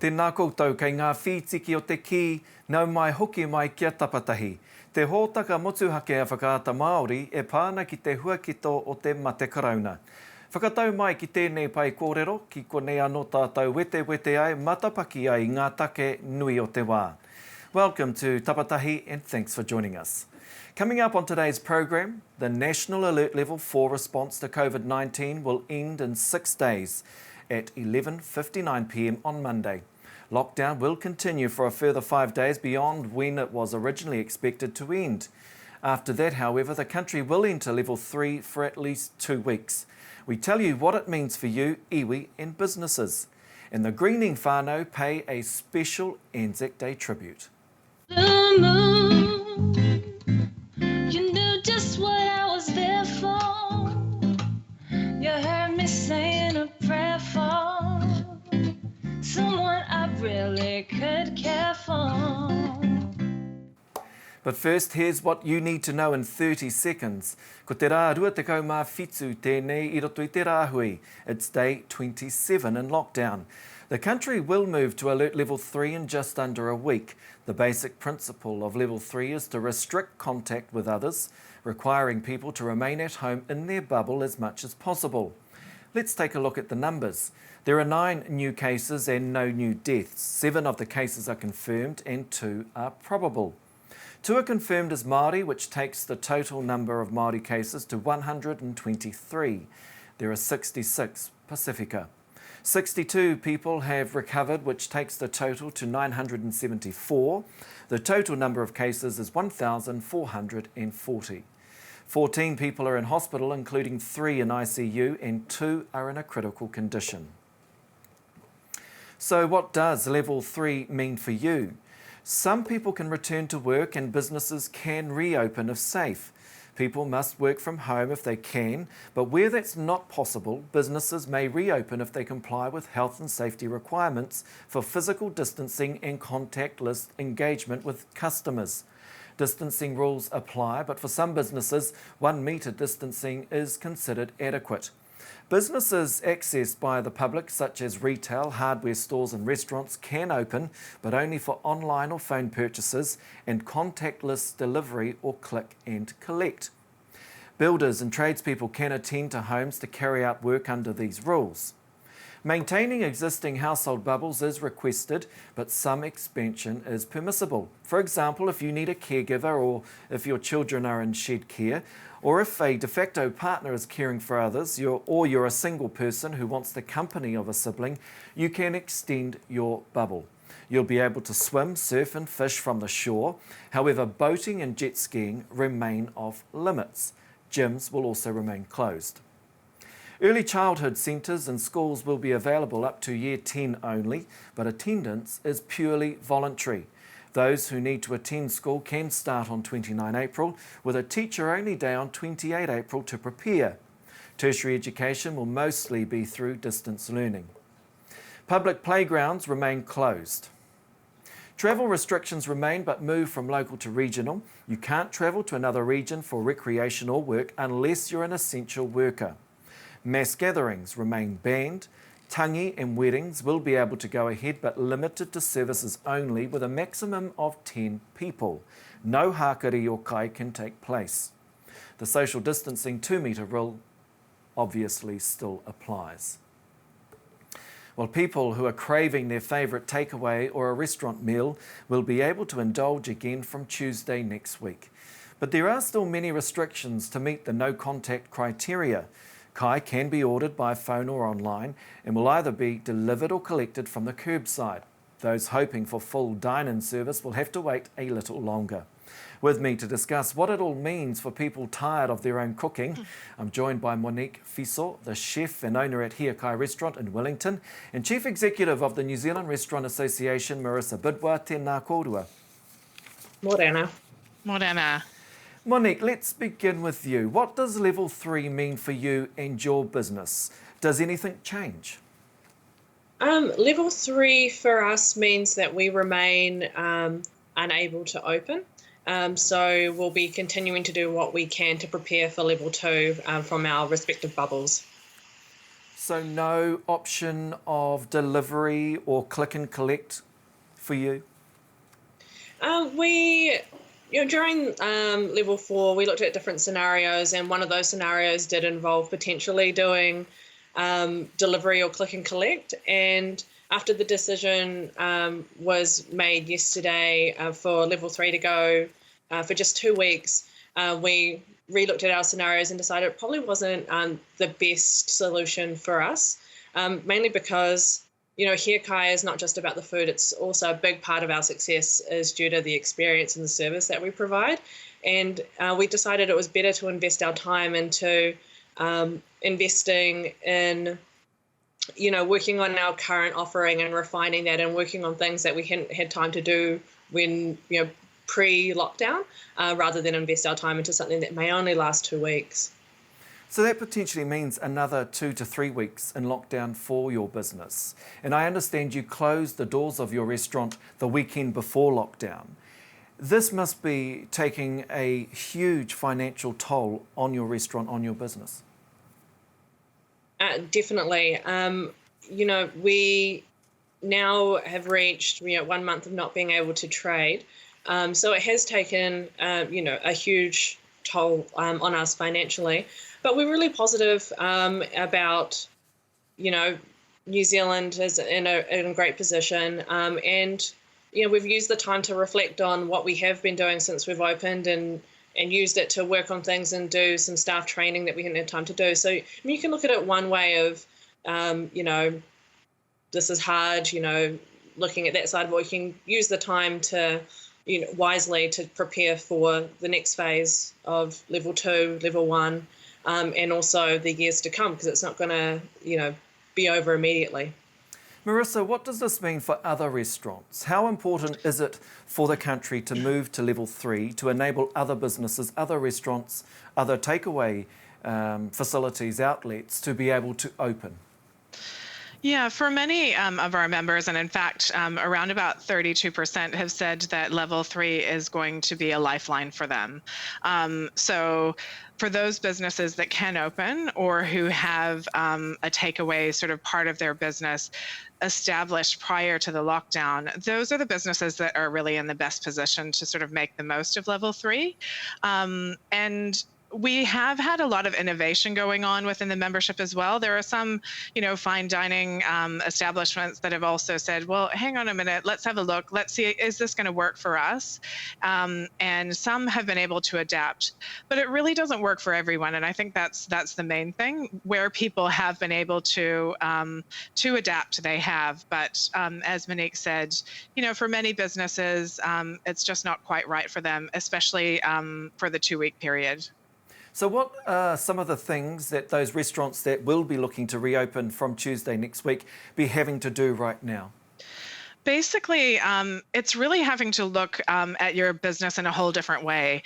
Tēnā koutou kei ngā whitiki o te ki, nau mai hoki mai kia Tapatahi. Te hōtaka motuhake a whakaata Māori e pāna ki te huakito o te mate karauna. Whakatau mai ki tēnei pai kōrero, ki konei anō tātou wete ai, matapaki ai ngā take nui o te wā. Welcome to Tapatahi and thanks for joining us. Coming up on today's program, the National Alert Level 4 response to COVID-19 will end in 6 days at 11:59 p.m. on Monday. Lockdown will continue for a further 5 days beyond when it was originally expected to end. After that, however, the country will enter Level 3 for at least 2 weeks. We tell you what it means for you, iwi and businesses. And the Greening whānau pay a special Anzac Day tribute. The moon, you knew just what I was there for. You heard me saying a prayer for someone I really could care for. But first, here's what you need to know in 30 seconds. Ko te rā rua te kaumā whitu tēnei I roto I te rāhui. It's day 27 in lockdown. The country will move to Alert Level 3 in just under a week. The basic principle of Level 3 is to restrict contact with others, requiring people to remain at home in their bubble as much as possible. Let's take a look at the numbers. There are 9 new cases and no new deaths. 7 of the cases are confirmed and 2 are probable. 2 are confirmed as Māori, which takes the total number of Māori cases to 123. There are 66 Pacifica. 62 people have recovered, which takes the total to 974. The total number of cases is 1,440. 14 people are in hospital, including 3 in ICU, and 2 are in a critical condition. So what does Level 3 mean for you? Some people can return to work and businesses can reopen if safe. People must work from home if they can, but where that's not possible, businesses may reopen if they comply with health and safety requirements for physical distancing and contactless engagement with customers. Distancing rules apply, but for some businesses, 1 metre distancing is considered adequate. Businesses accessed by the public, such as retail, hardware stores and restaurants, can open, but only for online or phone purchases and contactless delivery or click and collect. Builders and tradespeople can attend to homes to carry out work under these rules. Maintaining existing household bubbles is requested, but some expansion is permissible. For example, if you need a caregiver or if your children are in shed care, or if a de facto partner is caring for others, or you're a single person who wants the company of a sibling, you can extend your bubble. You'll be able to swim, surf and fish from the shore. However, boating and jet skiing remain off limits. Gyms will also remain closed. Early childhood centres and schools will be available up to Year 10 only, but attendance is purely voluntary. Those who need to attend school can start on 29 April, with a teacher-only day on 28 April to prepare. Tertiary education will mostly be through distance learning. Public playgrounds remain closed. Travel restrictions remain but move from local to regional. You can't travel to another region for recreation or work unless you're an essential worker. Mass gatherings remain banned. Tangi and weddings will be able to go ahead but limited to services only with a maximum of 10 people. No hakari or kai can take place. The social distancing 2 metre rule obviously still applies. Well, people who are craving their favourite takeaway or a restaurant meal will be able to indulge again from Tuesday next week. But there are still many restrictions to meet the no contact criteria. Kai can be ordered by phone or online and will either be delivered or collected from the curbside. Those hoping for full dine-in service will have to wait a little longer. With me to discuss what it all means for people tired of their own cooking, I'm joined by Monique Fiso, the chef and owner at Kai Restaurant in Wellington, and Chief Executive of the New Zealand Restaurant Association, Marissa Bidwa. Tēnā kōrua. Morena. Morena. Monique, let's begin with you. What does Level 3 mean for you and your business? Does anything change? Level 3 for us means that we remain unable to open. So we'll be continuing to do what we can to prepare for Level 2 from our respective bubbles. So no option of delivery or click and collect for you? During level 4, we looked at different scenarios, and one of those scenarios did involve potentially doing delivery or click and collect. And after the decision was made yesterday for level 3 to go for just 2 weeks, we re-looked at our scenarios and decided it probably wasn't the best solution for us, mainly because haere is not just about the food. It's also a big part of our success is due to the experience and the service that we provide. And we decided it was better to invest our time into investing in, working on our current offering and refining that, and working on things that we hadn't had time to do when, pre-lockdown, rather than invest our time into something that may only last 2 weeks. So that potentially means another 2 to 3 weeks in lockdown for your business. And I understand you closed the doors of your restaurant the weekend before lockdown. This must be taking a huge financial toll on your restaurant, on your business. Definitely. We now have reached 1 month of not being able to trade. So it has taken, a huge toll on us financially. But we're really positive about, New Zealand is in a great position. And, we've used the time to reflect on what we have been doing since we've opened, and used it to work on things and do some staff training that we hadn't had time to do. So you can look at it one way of, this is hard, looking at that side, but we can use the time to, wisely to prepare for the next phase of level 2, level 1, and also the years to come, because it's not going to, be over immediately. Marissa, what does this mean for other restaurants? How important is it for the country to move to level 3 to enable other businesses, other restaurants, other takeaway facilities, outlets to be able to open? Yeah, for many of our members, and in fact, around about 32% have said that level 3 is going to be a lifeline for them. So for those businesses that can open, or who have a takeaway sort of part of their business established prior to the lockdown, those are the businesses that are really in the best position to sort of make the most of level 3. And we have had a lot of innovation going on within the membership as well. There are some, fine dining establishments that have also said, well, hang on a minute, let's have a look. Let's see, is this going to work for us? And some have been able to adapt, but it really doesn't work for everyone. And I think that's the main thing. Where people have been able to adapt, they have. But as Monique said, for many businesses, it's just not quite right for them, especially for the 2-week period. So what are some of the things that those restaurants that will be looking to reopen from Tuesday next week be having to do right now? Basically, it's really having to look at your business in a whole different way.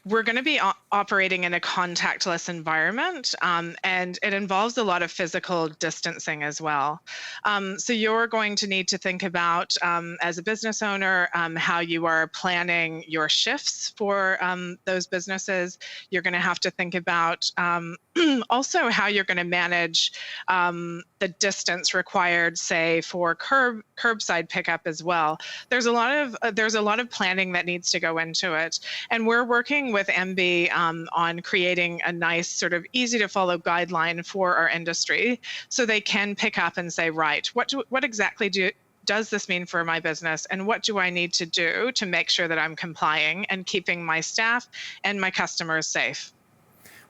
We're going to be operating in a contactless environment, and it involves a lot of physical distancing as well. So you're going to need to think about, as a business owner, how you are planning your shifts for those businesses. You're going to have to think about also how you're going to manage the distance required, say, for curbside pickup as well. There's a lot of planning that needs to go into it, and we're working with MB on creating a nice sort of easy to follow guideline for our industry, so they can pick up and say, right, what exactly does this mean for my business, and what do I need to do to make sure that I'm complying and keeping my staff and my customers safe?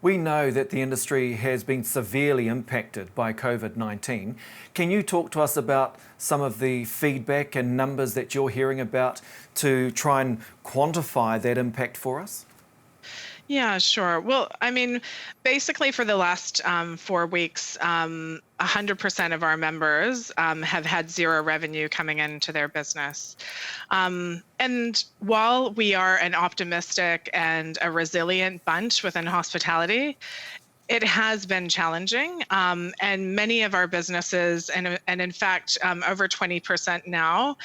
We know that the industry has been severely impacted by COVID-19. Can you talk to us about some of the feedback and numbers that you're hearing about to try and quantify that impact for us? Yeah, sure. Well, I mean, basically for the last 4 weeks, 100% of our members have had zero revenue coming into their business. And while we are an optimistic and a resilient bunch within hospitality, it has been challenging, and many of our businesses, and in fact, over 20% now,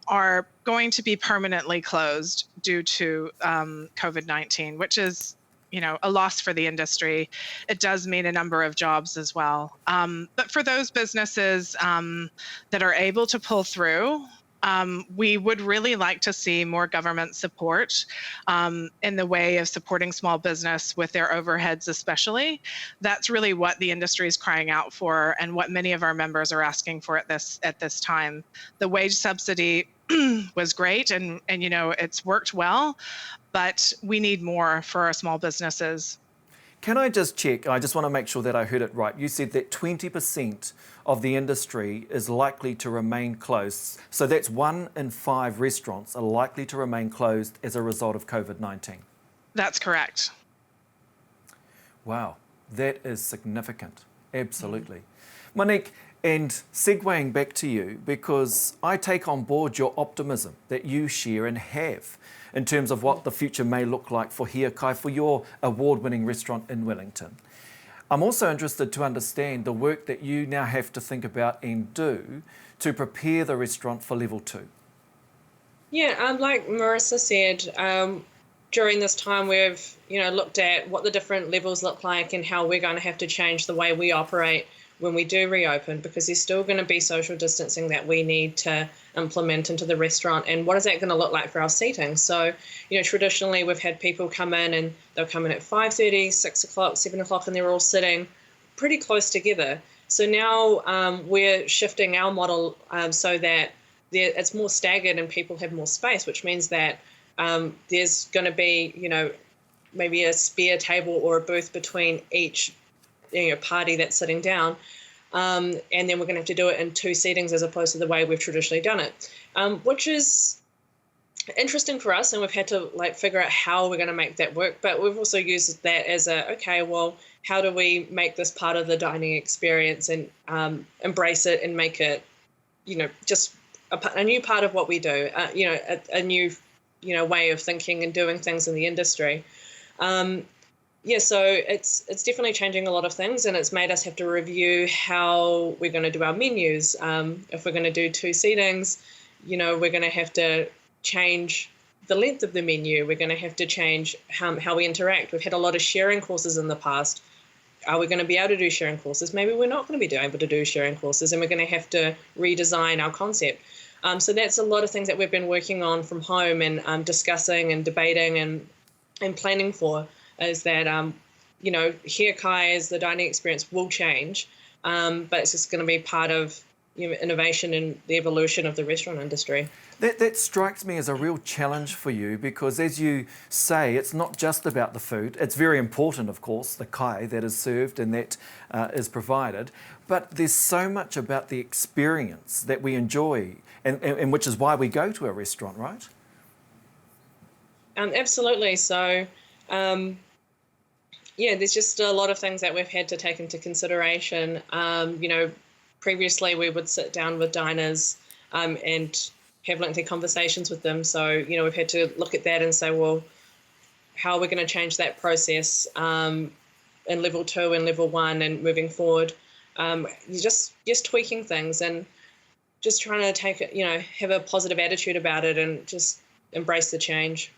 are going to be permanently closed due to COVID-19, which is a loss for the industry. It does mean a number of jobs as well. But for those businesses that are able to pull through, we would really like to see more government support in the way of supporting small business with their overheads especially. That's really what the industry is crying out for and what many of our members are asking for at this time. The wage subsidy was great and it's worked well, but we need more for our small businesses. Can I just check? I just want to make sure that I heard it right. You said that 20% of the industry is likely to remain closed. So that's 1 in 5 restaurants are likely to remain closed as a result of COVID-19. That's correct. Wow, that is significant. Absolutely. Monique, and segueing back to you, because I take on board your optimism that you share and have in terms of what the future may look like for Hiakai, for your award-winning restaurant in Wellington. I'm also interested to understand the work that you now have to think about and do to prepare the restaurant for level 2. Yeah, like Marissa said, during this time we've looked at what the different levels look like and how we're going to have to change the way we operate when we do reopen, because there's still going to be social distancing that we need to implement into the restaurant. And what is that going to look like for our seating? So, traditionally we've had people come in and they'll come in at 5:30, 6 o'clock, 7 o'clock, and they're all sitting pretty close together. So now we're shifting our model so that it's more staggered and people have more space, which means that there's going to be, maybe a spare table or a booth between each party that's sitting down, and then we're going to have to do it in 2 seatings as opposed to the way we've traditionally done it, which is interesting for us, and we've had to figure out how we're going to make that work. But we've also used that as how do we make this part of the dining experience and embrace it and make it just a new part of what we do, a new way of thinking and doing things in the industry. So it's definitely changing a lot of things, and it's made us have to review how we're going to do our menus. If we're going to do 2 seatings, we're going to have to change the length of the menu. We're going to have to change how we interact. We've had a lot of sharing courses in the past. Are we going to be able to do sharing courses? Maybe we're not going to be able to do sharing courses, and we're going to have to redesign our concept. So that's a lot of things that we've been working on from home and discussing and debating and planning for. Is that, Hiakai as the dining experience will change, but it's just going to be part of innovation and the evolution of the restaurant industry. That strikes me as a real challenge for you, because as you say, it's not just about the food. It's very important, of course, the kai that is served and that is provided, but there's so much about the experience that we enjoy, and which is why we go to a restaurant, right? Absolutely. So, there's just a lot of things that we've had to take into consideration. Previously we would sit down with diners and have lengthy conversations with them. So, we've had to look at that and say, well, how are we going to change that process in level 2 and level 1 and moving forward? You're just tweaking things and just trying to take it, have a positive attitude about it and just embrace the change.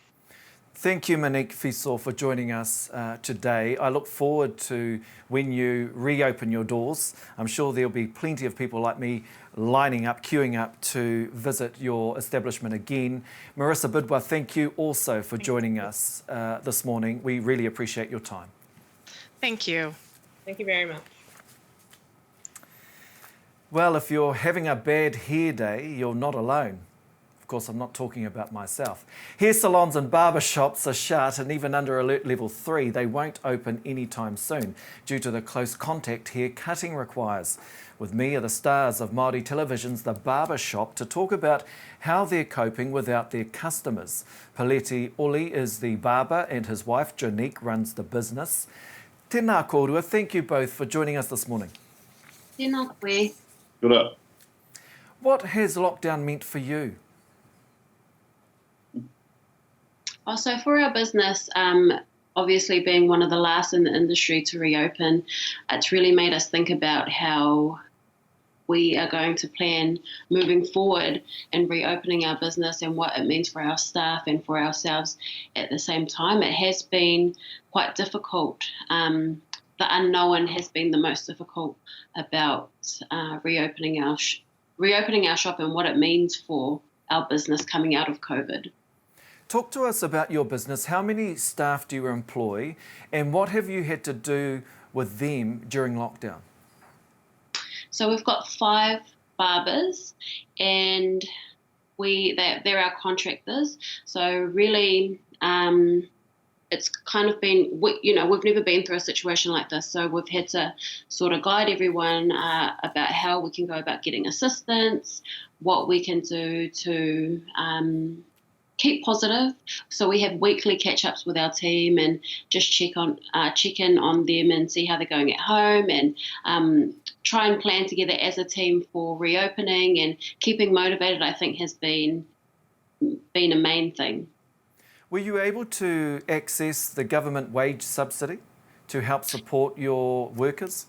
Thank you, Monique Fiso, for joining us today. I look forward to when you reopen your doors. I'm sure there'll be plenty of people like me lining up, queuing up to visit your establishment again. Marissa Bidwa, thank you also for joining us this morning. We really appreciate your time. Thank you. Thank you very much. Well, if you're having a bad hair day, you're not alone. Of course, I'm not talking about myself. Hair salons and barber shops are shut, and even under alert level 3, they won't open anytime soon due to the close contact hair cutting requires. With me are the stars of Māori television's The Barber Shop to talk about how they're coping without their customers. Paleti Oli is the barber and his wife Jonique runs the business. Tēnā kōrua, thank you both for joining us this morning. Tēnā koe. Good. What has lockdown meant for you? Also, for our business, obviously being one of the last in the industry to reopen, it's really made us think about how we are going to plan moving forward in reopening our business and what it means for our staff and for ourselves at the same time. It has been quite difficult. The unknown has been the most difficult about reopening our shop and what it means for our business coming out of COVID. Talk to us about your business. How many staff do you employ, and what have you had to do with them during lockdown? So we've got 5 barbers, and they're our contractors. So really, it's kind of been, we've never been through a situation like this. So we've had to sort of guide everyone about how we can go about getting assistance, what we can do to keep positive. So we have weekly catch-ups with our team and just check in on them and see how they're going at home, and try and plan together as a team for reopening, and keeping motivated, I think, has been a main thing. Were you able to access the government wage subsidy to help support your workers?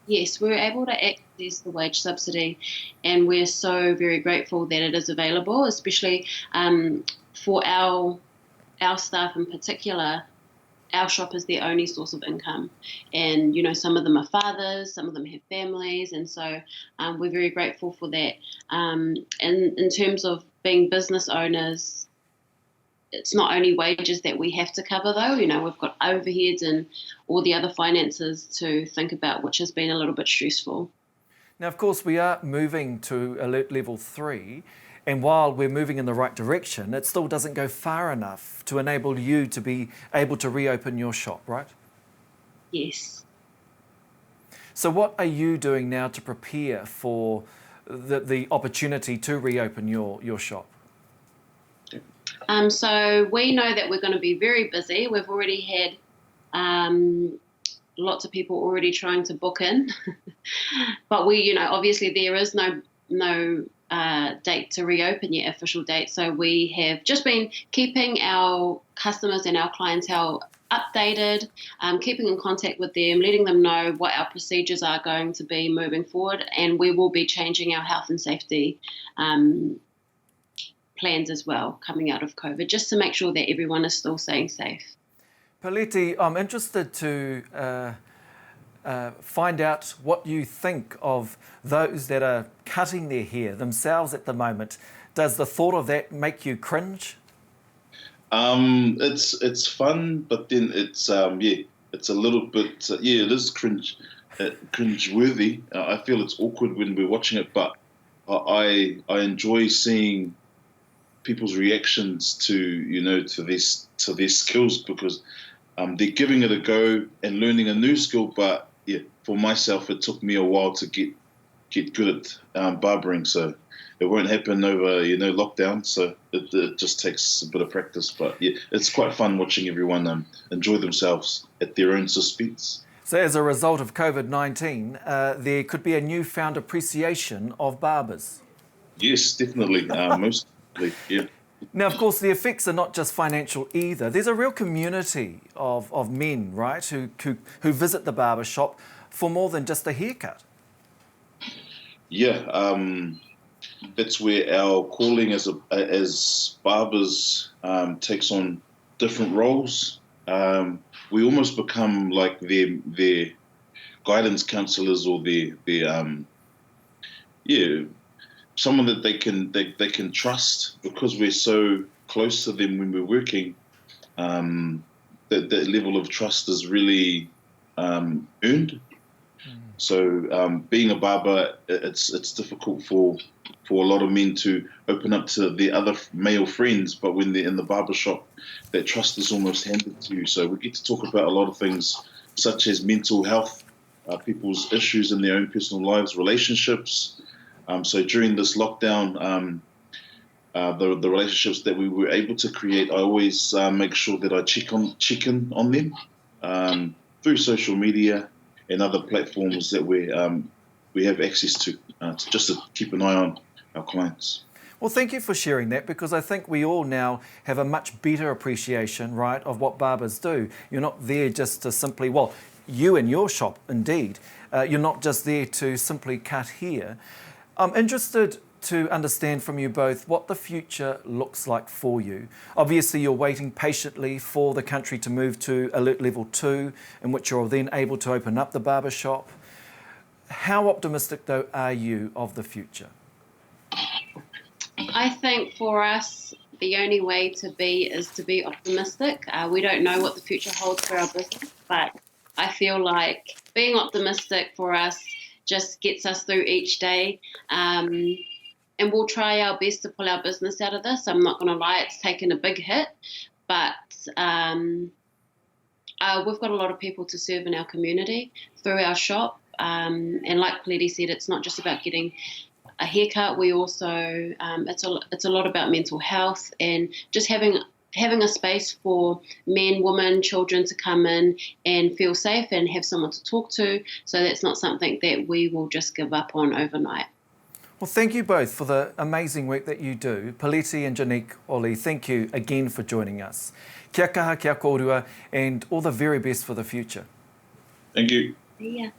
Yes, we were able to access the wage subsidy, and we're so very grateful that it is available, especially for our staff in particular. Our shop is their only source of income, and some of them are fathers, some of them have families, and so we're very grateful for that. In terms of being business owners, it's not only wages that we have to cover, though. We've got overheads and all the other finances to think about, which has been a little bit stressful. Now, of course, we are moving to alert level 3, and while we're moving in the right direction, it still doesn't go far enough to enable you to be able to reopen your shop, right? Yes. So what are you doing now to prepare for the opportunity to reopen your shop? So we know that we're going to be very busy. We've already had lots of people already trying to book in, but we, obviously there is no date to reopen yet, official date. So we have just been keeping our customers and our clientele updated, keeping in contact with them, letting them know what our procedures are going to be moving forward, and we will be changing our health and safety plans as well coming out of COVID, just to make sure that everyone is still staying safe. Paleti, I'm interested to find out what you think of those that are cutting their hair themselves at the moment. Does the thought of that make you cringe? It's fun, but then it's it's a little bit it is cringe-worthy. I feel it's awkward when we're watching it, but I enjoy seeing people's reactions to these skills, because they're giving it a go and learning a new skill. But for myself, it took me a while to get good at barbering, so it won't happen over lockdown. So it just takes a bit of practice. But it's quite fun watching everyone enjoy themselves at their own suspense. So as a result of COVID-19, there could be a newfound appreciation of barbers. Yes, definitely. Most definitely, Now, of course, the effects are not just financial either. There's a real community of men, right, who visit the barber shop for more than just a haircut. That's where our calling as barbers takes on different roles. We almost become like their guidance counsellors, or their someone that they can trust, because we're so close to them when we're working. That level of trust is really earned. So being a barber, it's difficult for a lot of men to open up to their other male friends, but when they're in the barber shop, that trust is almost handed to you. So we get to talk about a lot of things, such as mental health, people's issues in their own personal lives, relationships. So during this lockdown, the relationships that we were able to create, I always make sure that I check in on them through social media and other platforms that we have access to just to keep an eye on our clients. Well, thank you for sharing that, because I think we all now have a much better appreciation, right, of what barbers do. You're not there just to simply, well, you and your shop, indeed, You're not just there to simply cut hair. I'm interested to understand from you both what the future looks like for you. Obviously, you're waiting patiently for the country to move to alert level 2, in which you're then able to open up the barber shop. How optimistic, though, are you of the future? I think for us, the only way to be is to be optimistic. We don't know what the future holds for our business, but I feel like being optimistic for us just gets us through each day. And we'll try our best to pull our business out of this. I'm not going to lie, it's taken a big hit, but we've got a lot of people to serve in our community through our shop. And like Paletti said, it's not just about getting a haircut. We also, it's a lot about mental health and just having a space for men, women, children to come in and feel safe and have someone to talk to. So that's not something that we will just give up on overnight. Well, thank you both for the amazing work that you do. Paletti and Janique, Oli, thank you again for joining us. Kia kaha, kia kōrua, and all the very best for the future. Thank you. Yeah.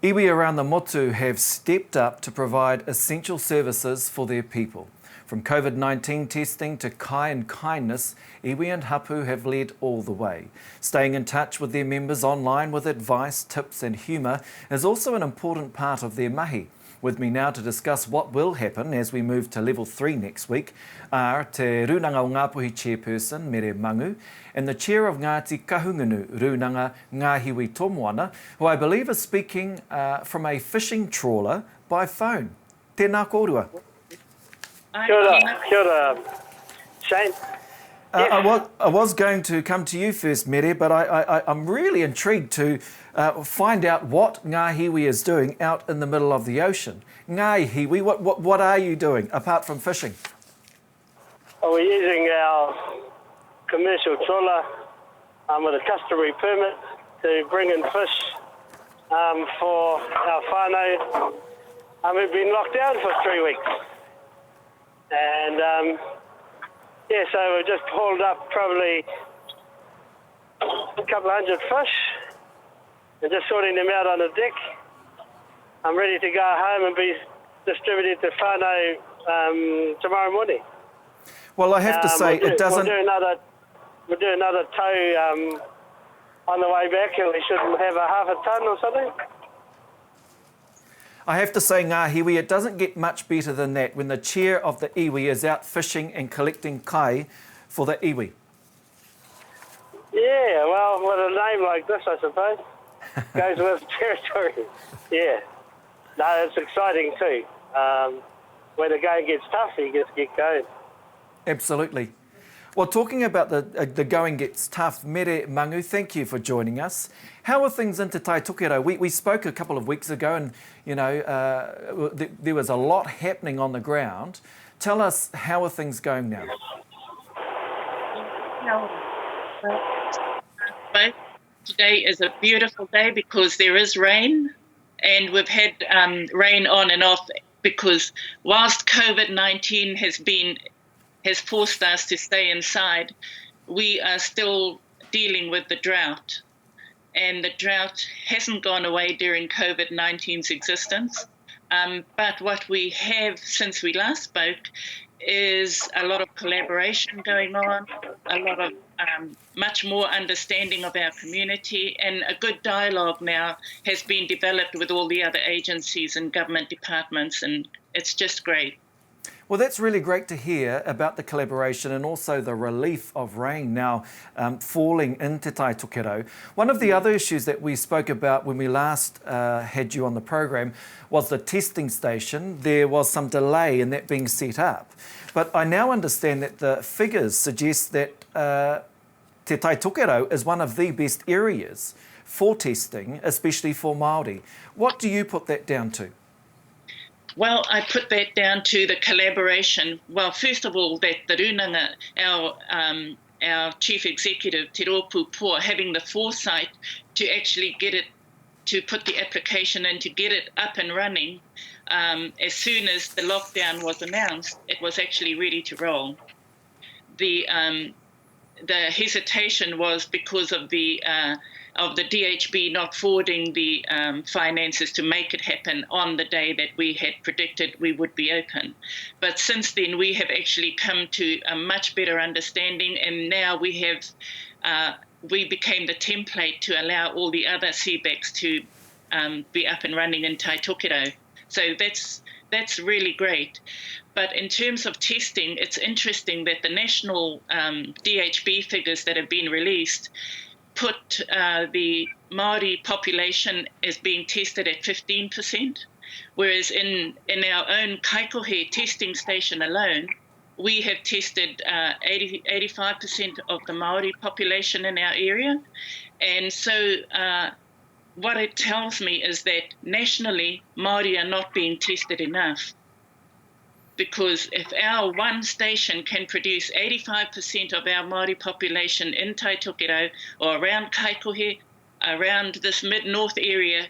Iwi around the motu have stepped up to provide essential services for their people. From COVID-19 testing to kai and kindness, iwi and hapu have led all the way. Staying in touch with their members online with advice, tips and humour is also an important part of their mahi. With me now to discuss what will happen as we move to level 3 next week are Te Rūnanga-ā-Iwi Chairperson Mere Mangu and the Chair of Ngāti Kahungunu, Rūnanga-ā-Iwi, who I believe is speaking from a fishing trawler by phone. Tēnā kōrua. Kia ora, Shane. I was going to come to you first, Mere, but I'm really intrigued to find out what Ngāhiwi is doing out in the middle of the ocean. Ngāhiwi, what are you doing apart from fishing? Well, we're using our commercial trawler with a customary permit to bring in fish for our whānau. We've been locked down for 3 weeks. And so we've just hauled up probably a couple of hundred fish and just sorting them out on the deck. I'm ready to go home and be distributed to whānau tomorrow morning. Well, I have to say, it doesn't... We'll do another tow on the way back, and we should have a half a tonne or something. I have to say, Ngāhiwi, it doesn't get much better than that when the chair of the iwi is out fishing and collecting kai for the iwi. Yeah, well, with a name like this, I suppose, goes with territory. Yeah. No, it's exciting too. When the going gets tough, you just get going. Absolutely. Well, talking about the going gets tough, Mere Mangu, thank you for joining us. How are things into Tai Tokerau? We spoke a couple of weeks ago and, there was a lot happening on the ground. Tell us, how are things going now? Today is a beautiful day because there is rain, and we've had rain on and off because whilst COVID-19 has forced us to stay inside, we are still dealing with the drought. And the drought hasn't gone away during COVID-19's existence. But what we have since we last spoke is a lot of collaboration going on, a lot of much more understanding of our community, and a good dialogue now has been developed with all the other agencies and government departments, and it's just great. Well, that's really great to hear about the collaboration and also the relief of rain now falling into Tai Tokerau. One of the other issues that we spoke about when we last had you on the program was the testing station. There was some delay in that being set up. But I now understand that the figures suggest that Te Tai Tokerau is one of the best areas for testing, especially for Māori. What do you put that down to? Well, I put that down to the collaboration. Well, first of all, that the Rūnanga, our chief executive, Te Rōpū Pō, having the foresight to actually to put the application in, to get it up and running. As soon as the lockdown was announced, it was actually ready to roll. The hesitation was because of the of the DHB not forwarding the finances to make it happen on the day that we had predicted we would be open. But since then, we have actually come to a much better understanding, and now we became the template to allow all the other CBECs to be up and running in Tai Tokerau. So that's really great. But in terms of testing, it's interesting that the national DHB figures that have been released put the Māori population as being tested at 15%, whereas in our own Kaikohe testing station alone, we have tested 85% of the Māori population in our area. And so what it tells me is that nationally, Māori are not being tested enough. Because if our one station can produce 85% of our Māori population in Tai Tokerau or around Kaikohe, around this mid-north area,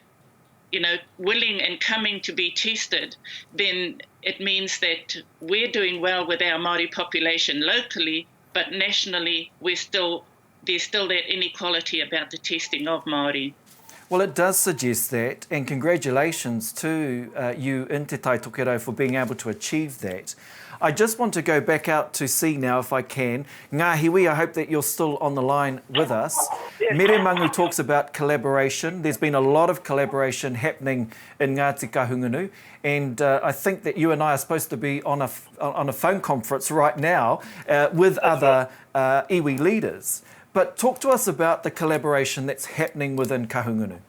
willing and coming to be tested, then it means that we're doing well with our Māori population locally, but nationally there's still that inequality about the testing of Māori. Well, it does suggest that, and congratulations to you in Te Tai Tokerau for being able to achieve that. I just want to go back out to sea now, if I can. Ngāhiwi, I hope that you're still on the line with us. Mere Mangu talks about collaboration. There's been a lot of collaboration happening in Ngāti Kahungunu, and I think that you and I are supposed to be on a phone conference right now with other iwi leaders. But talk to us about the collaboration that's happening within Kahungunu.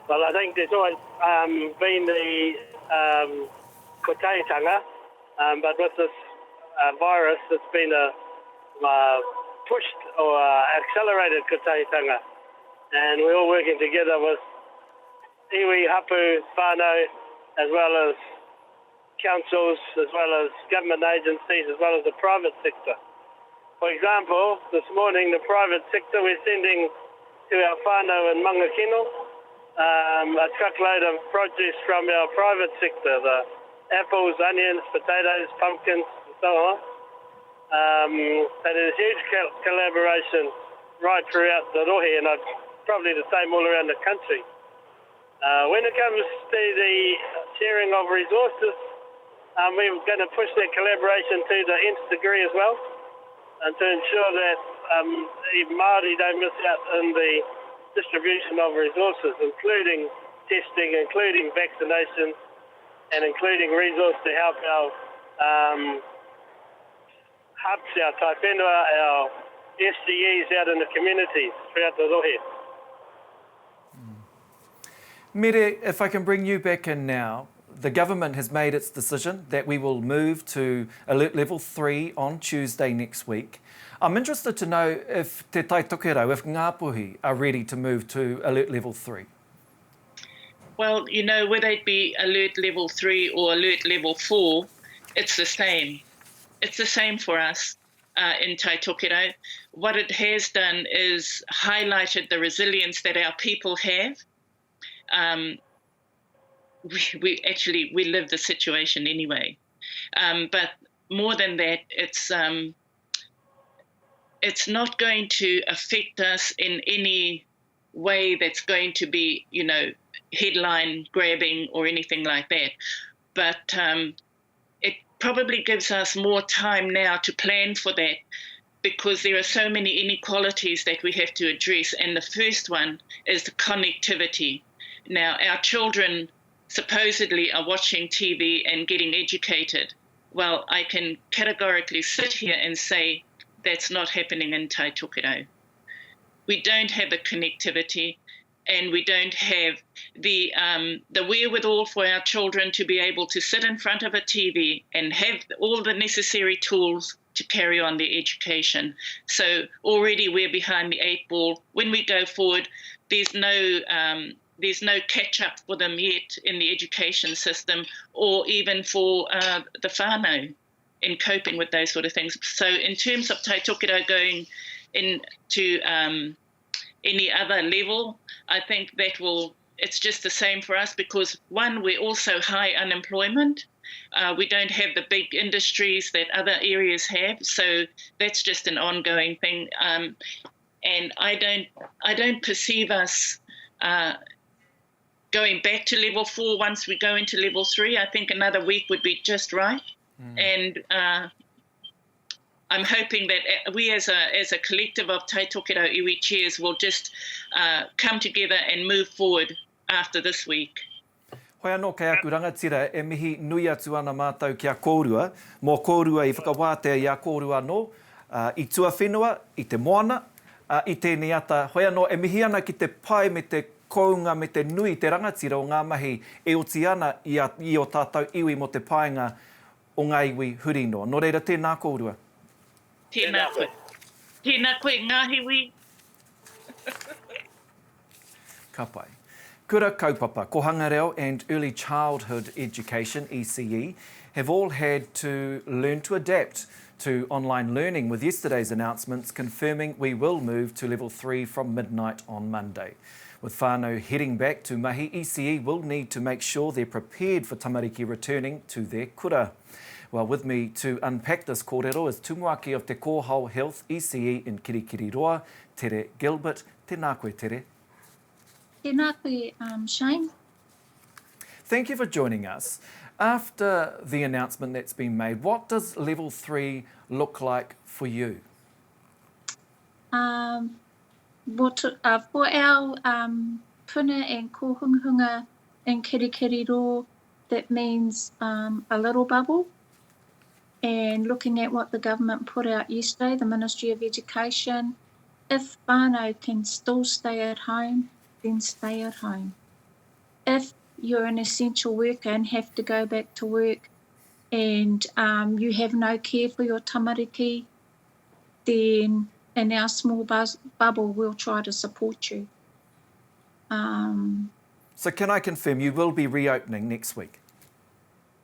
Well, I think there's always been the kōrero, but with this virus, it's been a pushed or accelerated kōrero, and we're all working together with iwi, hapu, whānau, as well as councils, as well as government agencies, as well as the private sector. For example, this morning, the private sector, we're sending to our whānau in Mangakino a truckload of produce from our private sector, the apples, onions, potatoes, pumpkins, and so on. And there's huge collaboration right throughout the rohe, and probably the same all around the country. When it comes to the sharing of resources, we're going to push that collaboration to the nth degree as well, and to ensure that Māori don't miss out in the distribution of resources, including testing, including vaccination, and including resources to help our hubs, our taiwhenua, our SGEs out in the communities throughout the rohe. Mere, if I can bring you back in now, the government has made its decision that we will move to alert level 3 on Tuesday next week. I'm interested to know if Te Tai Tokerau, if Ngāpuhi are ready to move to alert level 3. Well, whether it be alert level 3 or alert level 4, it's the same. It's the same for us in Tai Tokerau. What it has done is highlighted the resilience that our people have. We live the situation anyway, but more than that, it's not going to affect us in any way that's going to be headline grabbing or anything like that. But it probably gives us more time now to plan for that, because there are so many inequalities that we have to address, and the first one is the connectivity. Now, our children supposedly are watching TV and getting educated. Well, I can categorically sit here and say that's not happening in Tai Tokerau. We don't have the connectivity, and we don't have the wherewithal for our children to be able to sit in front of a TV and have all the necessary tools to carry on their education. So already we're behind the 8 ball. When we go forward, there's no catch-up for them yet in the education system, or even for the whānau in coping with those sort of things. So in terms of Tai Tokerau going into any other level, I think it's just the same for us, because one, we're also high unemployment. We don't have the big industries that other areas have, so that's just an ongoing thing. and I don't perceive us going back to level 4 once we go into level 3. I think another week would be just right. And I'm hoping that we as a collective of Tai Tokerau Iwi chairs will just come together and move forward after this week. Hoi anō kei aku rangatira e mihi nui atu ana mātou kia kōrua, mō kōrua I whakawātea I a kōrua anō, I tua whenua, I te moana, I tēnei ata. Hoi anō e mihi ana ki te pai me te kounga me te nui te rangatira o ngā mahi e oti ana I o tātou iwi mo te paenga o ngā iwi hurino. Nō reira tēnā kōrua. Tēnā koe. Tēnā koe ngāhiwi. Ka pai. Kura kaupapa, ko hangareo and early childhood education, ECE, have all had to learn to adapt to online learning with yesterday's announcements confirming we will move to level 3 from midnight on Monday. With whānau heading back to mahi, ECE will need to make sure they're prepared for tamariki returning to their kura. Well, with me to unpack this kōrero is tumuaki of Te Kōhau Health ECE in Kirikiriroa, Tere Gilbert. Tēnā koe, Tere. Tēnā koe, Shane. Thank you for joining us. After the announcement that's been made, what does level 3 look like for you? For our puna and kōhunghunga in Kirikiriroa, that means a little bubble. And looking at what the government put out yesterday, the Ministry of Education, if whānau can still stay at home, then stay at home. If you're an essential worker and have to go back to work and you have no care for your tamariki, then in our small bubble, we'll try to support you. So can I confirm you will be reopening next week?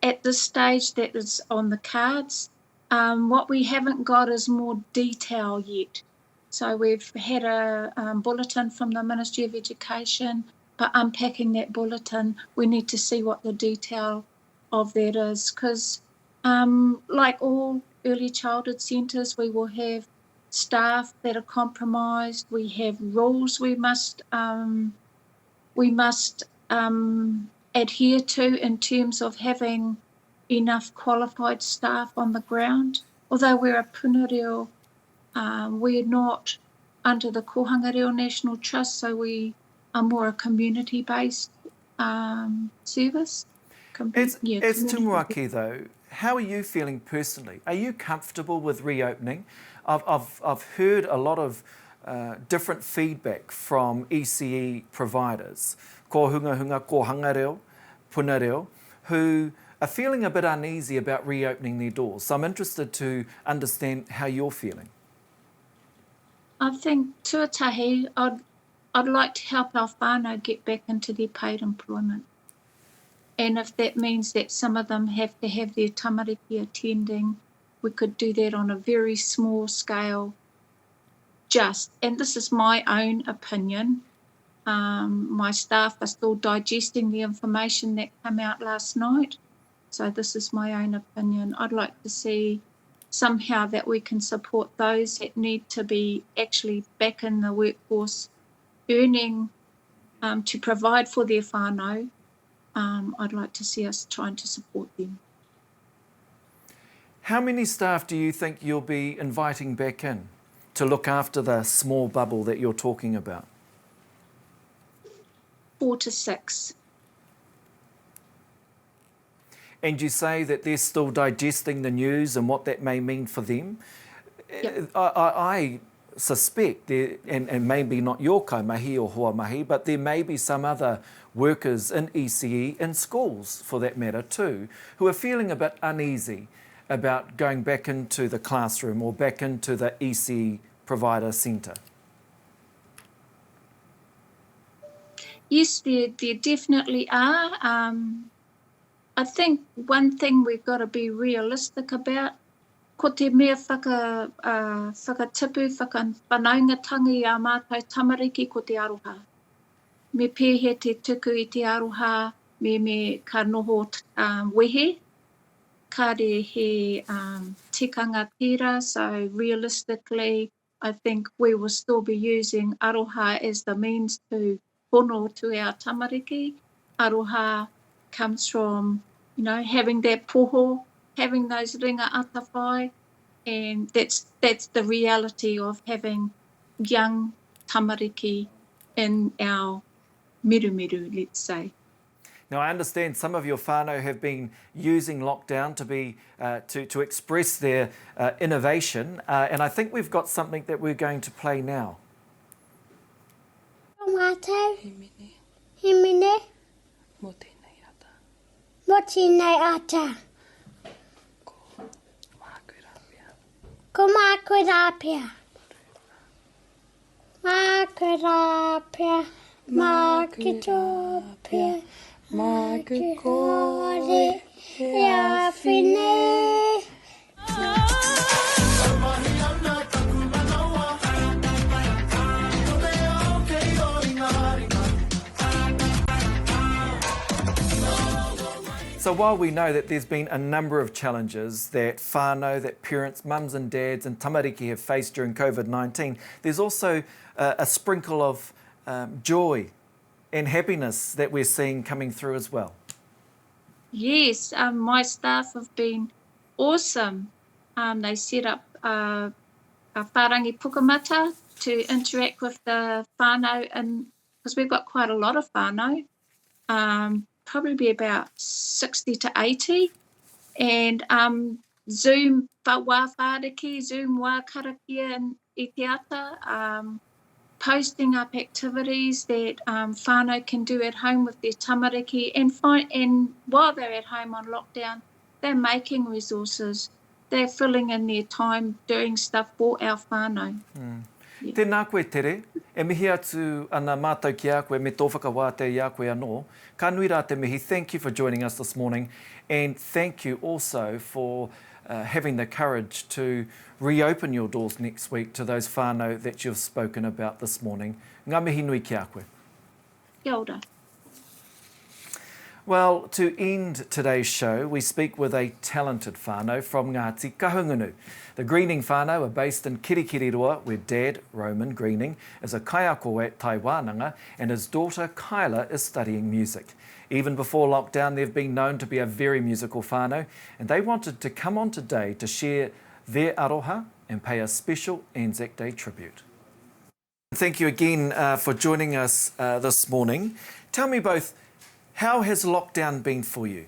At this stage, that is on the cards. What we haven't got is more detail yet. So we've had a bulletin from the Ministry of Education, but unpacking that bulletin, we need to see what the detail of that is. Because like all early childhood centres, we will have staff that are compromised. We have rules we must adhere to in terms of having enough qualified staff on the ground. Although we're a puna reo, we're not under the Kohanga Reo National Trust, so we are more a community-based service. As tumuaki though, how are you feeling personally? Are you comfortable with reopening? I've heard a lot of different feedback from ECE providers, ko hunga, ko hangareo, puna reo, who are feeling a bit uneasy about reopening their doors. So I'm interested to understand how you're feeling. I think tuatahi, I'd like to help our whānau get back into their paid employment. And if that means that some of them have to have their tamariki attending, we could do that on a very small scale. And this is my own opinion. My staff are still digesting the information that came out last night. So this is my own opinion. I'd like to see somehow that we can support those that need to be actually back in the workforce, earning to provide for their whānau. I'd like to see us trying to support them. How many staff do you think you'll be inviting back in to look after the small bubble that you're talking about? 4 to 6. And you say that they're still digesting the news and what that may mean for them. Yep. I suspect, and maybe not your kaumahi or hoa mahi, but there may be some other workers in ECE, in schools for that matter too, who are feeling a bit uneasy about going back into the classroom or back into the ECE provider centre. Yes, there definitely are. I think one thing we've got to be realistic about, ko te mea whakatipu, whanaungatanga I a mātou tamariki ko te aroha. Me pēhe te tuku I te aroha, me ka noho wehe, ka re he tikanga tira, so realistically, I think we will still be using aroha as the means to hono to our tamariki. Aroha comes from, having that poho, having those ringa atawhai, and that's the reality of having young tamariki in our miru, let's say. Now, I understand some of your whānau have been using lockdown to express their innovation, and I think we've got something that we're going to play now. Tomato. Himine. Moti nei ata. Komakurapia. Makurapia. Makitopia. Makikore. Yafine. So while we know that there's been a number of challenges that whānau, that parents, mums and dads and tamariki have faced during COVID-19, there's also a sprinkle of joy and happiness that we're seeing coming through as well. Yes, my staff have been awesome. They set up a wharangi pukamata to interact with the whānau, because we've got quite a lot of whānau. Probably about 60 to 80, and Zoom wā whāriki, Zoom wā karakia and itiata, posting up activities that whānau can do at home with their tamariki, and while they're at home on lockdown, they're making resources, they're filling in their time doing stuff for our whānau. Yeah. Tēnā koe tere, e mihi atu ana mātou ki a koe me tō whakawāte i a koe anō. Ka nui rā te mihi, thank you for joining us this morning, and thank you also for having the courage to reopen your doors next week to those whānau that you've spoken about this morning. Ngā mihi nui ki a koe. Kia ora. Well, to end today's show, we speak with a talented whānau from Ngāti Kahungunu. The Greening whānau are based in Kirikiriroa, where Dad, Roman Greening, is a kaiako at Taiwananga, and his daughter Kyla is studying music. Even before lockdown, they've been known to be a very musical whānau, and they wanted to come on today to share their aroha and pay a special Anzac Day tribute. Thank you again for joining us this morning. Tell me both, how has lockdown been for you?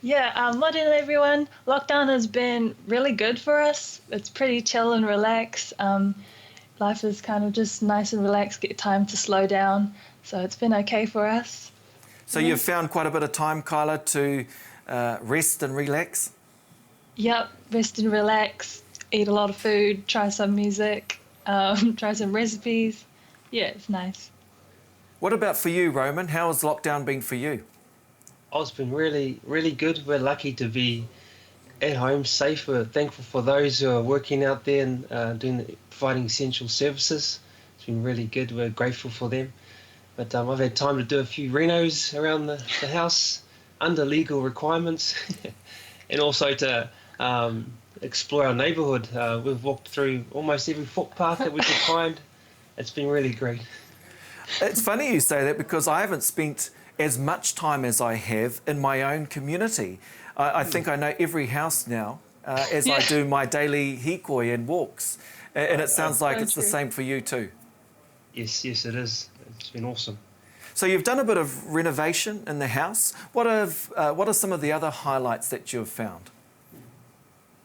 Yeah, morning everyone. Lockdown has been really good for us. It's pretty chill and relaxed. Life is kind of just nice and relaxed, get time to slow down. So it's been okay for us. So you've found quite a bit of time, Kyla, to rest and relax? Yep, rest and relax, eat a lot of food, try some music, try some recipes. Yeah, it's nice. What about for you, Roman? How has lockdown been for you? Oh, it's been really, really good. We're lucky to be at home, safe. We're thankful for those who are working out there and providing essential services. It's been really good. We're grateful for them. But I've had time to do a few renos around the house under legal requirements, and also to explore our neighbourhood. We've walked through almost every footpath that we could find. It's been really great. It's funny you say that, because I haven't spent as much time as I have in my own community. I think I know every house now as I do my daily hikoi and walks. And it sounds like it's the same for you too. Yes, it is. It's been awesome. So you've done a bit of renovation in the house. What are some of the other highlights that you've found?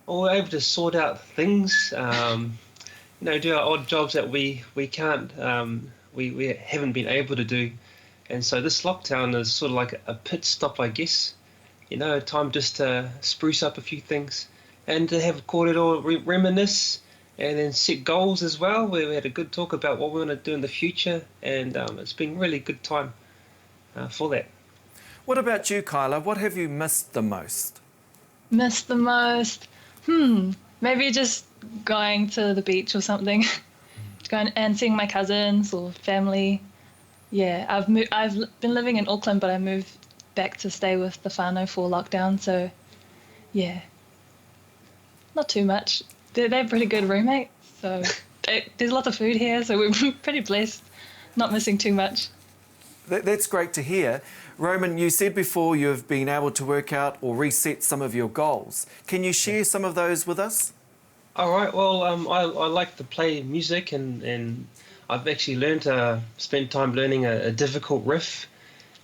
Well, we're able to sort out things, do our odd jobs that we can't, we haven't been able to do. And so this lockdown is sort of like a pit stop, I guess. Time just to spruce up a few things and to have kōrero, reminisce, and then set goals as well. We had a good talk about what we want to do in the future, and it's been really good time for that. What about you, Kyla? What have you missed the most? Missed the most? Maybe just going to the beach or something. Going and seeing my cousins or family. Yeah, I've been living in Auckland, but I moved back to stay with the whānau for lockdown. So, yeah, not too much. They're pretty good roommates. So there's lots of food here, so we're pretty blessed, not missing too much. That's great to hear. Roman, you said before you've been able to work out or reset some of your goals. Can you share some of those with us? All right. Well, I like to play music, and I've actually learned to spend time learning a difficult riff,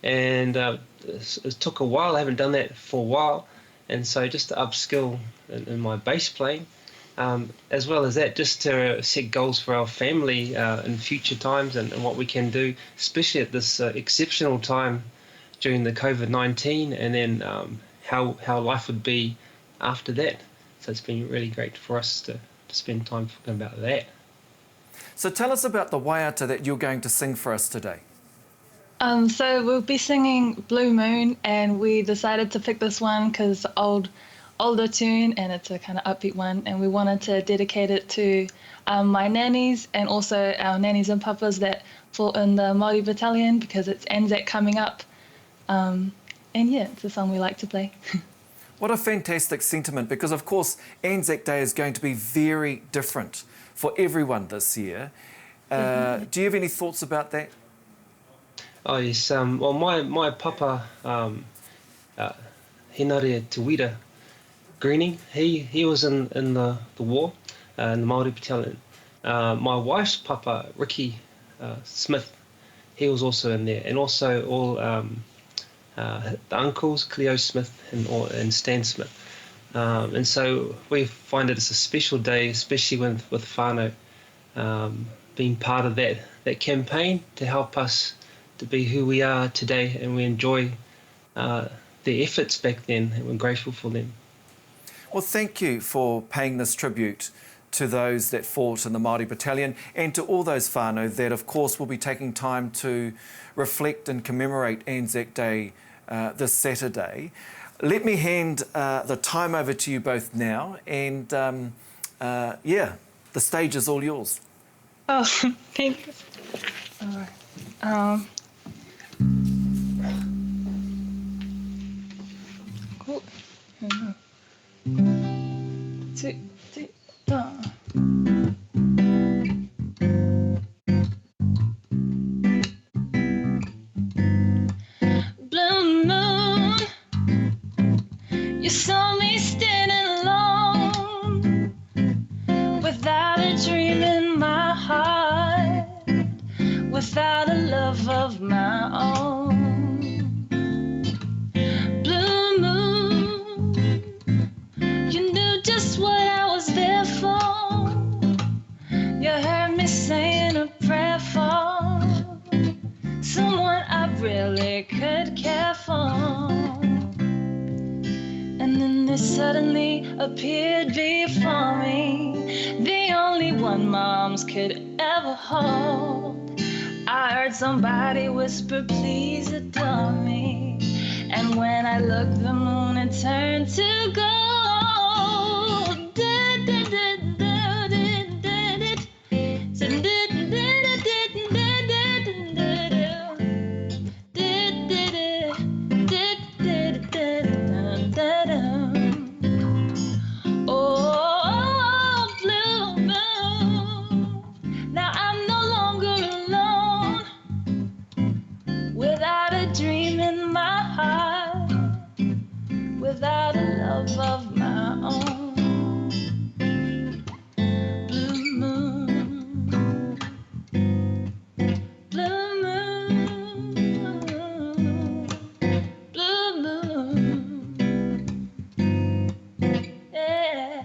and it took a while. I haven't done that for a while, and so just to upskill in my bass playing, as well as that, just to set goals for our family in future times and what we can do, especially at this exceptional time during the COVID-19, and then how life would be after that. So it's been really great for us to spend time talking about that. So tell us about the waiata that you're going to sing for us today. So we'll be singing Blue Moon, and we decided to pick this one because older tune, and it's a kind of upbeat one, and we wanted to dedicate it to my nannies and also our nannies and papas that fought in the Māori battalion, because it's Anzac coming up. And yeah, it's a song we like to play. What a fantastic sentiment, because of course Anzac Day is going to be very different for everyone this year. Do you have any thoughts about that? Oh yes, well my papa, Henare Tuwira Greening, he was in the war, in the Māori battalion. My wife's papa, Ricky Smith, he was also in there, and also all the uncles, Cleo Smith and Stan Smith. And so we find it as a special day, especially with whānau being part of that campaign to help us to be who we are today, and we enjoy their efforts back then, and we're grateful for them. Well, thank you for paying this tribute to those that fought in the Māori battalion, and to all those whānau that of course will be taking time to reflect and commemorate Anzac Day this Saturday. Let me hand the time over to you both now, and yeah, the stage is all yours. Oh, thank you. All right. Cool. Blue moon, you saw me standing alone, without a dream in my heart, without a love of my own. Blue moon, you knew just what I was there for. You heard me saying a prayer for someone I really could care for. And then they suddenly appeared before me, the only one moms could ever hold. I heard somebody whisper, please adore me. And when I looked, the moon had turned to gold. Without a love of my own. Blue moon, blue moon, blue moon, yeah.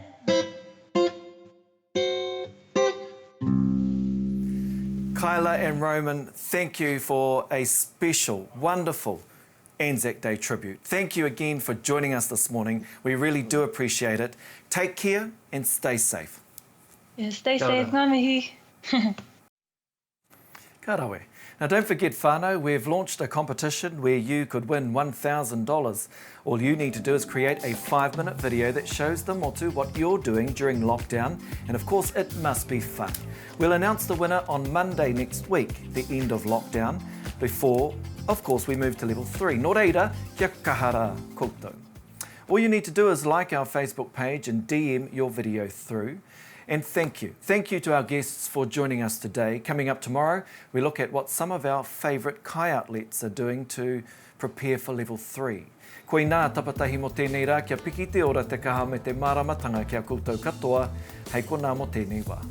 Kyla and Roman, thank you for a special, wonderful Anzac Day tribute. Thank you again for joining us this morning. We really do appreciate it. Take care and stay safe. Yeah, stay safe, ngā mihi. Ka rawe. Now don't forget whānau, we've launched a competition where you could win $1,000. All you need to do is create a 5-minute video that shows the motu what you're doing during lockdown, and of course it must be fun. We'll announce the winner on Monday next week, the end of lockdown, before of course we move to level 3. Nō reira, kia kahara koutou. All you need to do is like our Facebook page and DM your video through. And thank you. Thank you to our guests for joining us today. Coming up tomorrow, we look at what some of our favourite kai outlets are doing to prepare for level 3. Koe nā tapatahi mo tēnei rā kia piki te ora te kaha me te māramatanga kia koutou katoa. Hei kona mo tēnei wā.